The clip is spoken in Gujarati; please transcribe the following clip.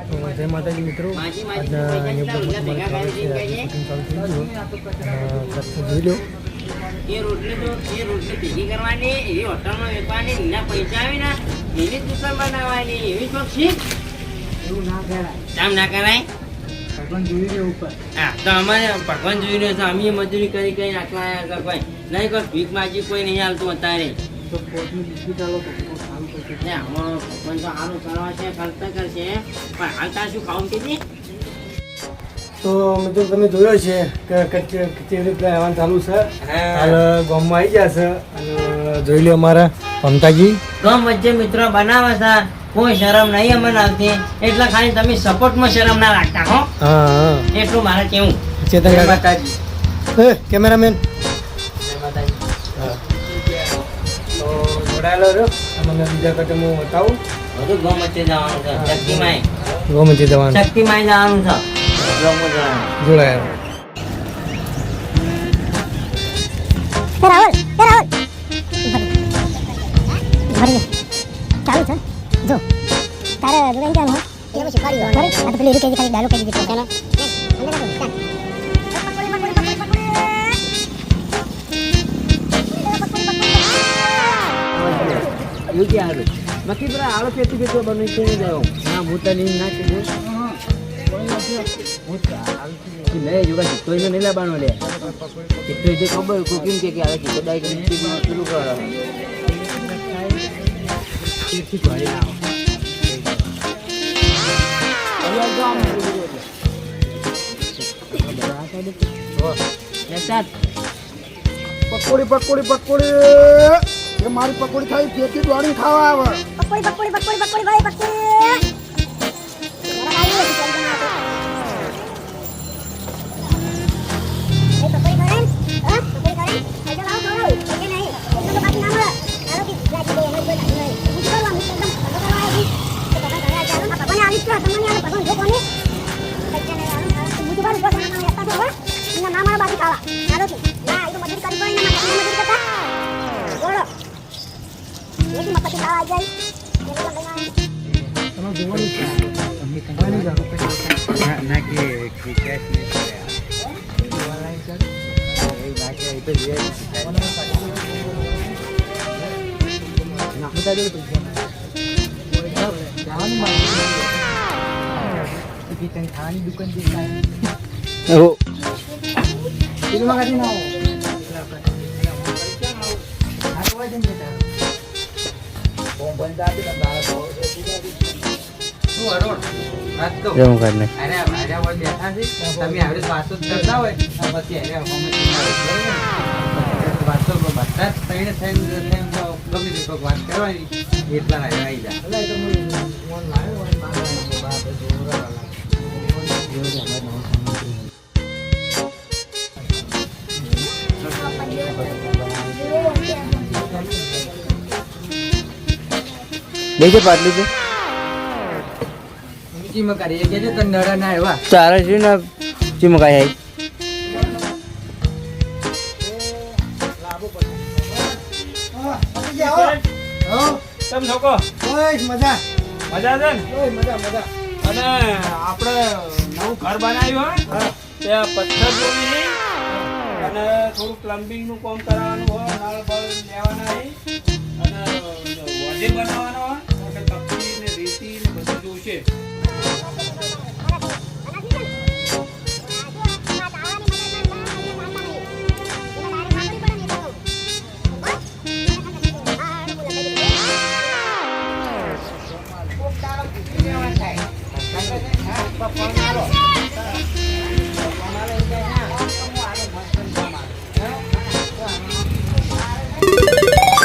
જય માતાજી મિત્રો, આજના જોઈ લો. એ રોટલી ભેગી કરવાની, એવી હોટલમાં વેચવાની, એના પૈસા આવે ને એવી દુકાન બનાવવાની, એવી શોખ છે. એવું ના કરાય. કામ ના કરાય. ભગવાન જોઈ રહ્યો ઉપર. હા તો અમારે ભગવાન જોઈ રહ્યો છે. અમે મજૂરી કરી કઈ આટલા આવ્યા કોઈ નહીં, કોઈ ભીખ માજી કોઈ નહીં હાલતું અત્યારે. તો પોતની બિસ્કીટ આલો તો સારું કરશે. આમાં ભગવાન તો સારું કરવા છે, કરતા કરશે, પણ હાલતા શું ખાવું કીધી. તો મિત્રો તમે જોયો છે કે કેવી રીતે રહેવાનું ચાલુ છે. હાલ ગામમાં આવી ગયા છે અને જોઈ લો અમારા મમતાજી ગામ વચ્ચે મિત્રો બનાવે છે, કોઈ શરમ નહીં અમને આવતી, એટલે ખાલી તમે સપોર્ટમાં શરમ ના રાખતા હો. હા એટલું મારે કેવું. ચેતન માતાજી કેમેરામેન તો જોડાયેલો રહ્યો. તમને બીજા કરતા હું બતાવું. બધું ગામ વચ્ચે જવાનું છે. શક્તિમાય ગોમતી જવાનું શક્તિમાય જવાનું છે. જોડાયેલો. રાહુલ ચાલુ છે જો તારે જોઈ જાવ હો એ પછી કરી આ તો પેલી રૂકે ખાલી ડાયલોગ કહી દીધો ચાલો યુ કે આવે બાકી બરા આળો પેટી પેટો બની કે જાવ ના મોટા ની ના કે લે જોગા તો એને નહીં લાવવાનો લે કેટલો જે ખબર કુકિંગ કે આવે છે તો ડાઈ કરી શરૂ કરો કેટલી ભાઈ લાવો પકોડી એ મારી પકોડી ખાઈ ફેંકી દોડી ખાવા આવે. પકોડી ભાઈ પકોડી ખાવાની દુકાન દેખાય. દેખે પાટલી છે ચીમકારી કે છે તને નડા ના આવ્યા ચારે છે ને ચીમકાઈ આવી કેમ છોકો મજા મજા છે ને મજા અને આપણે નવું ઘર બનાવ્યું હોય ત્યાં પથ્થર જોવી અને થોડું પ્લમ્બિંગ નું કામ કરાવવાનું હોય નળ બળ લેવાના અને વજે બનાવવાનો હોય એટલે કપડી ને રેતી ને બધું જોશે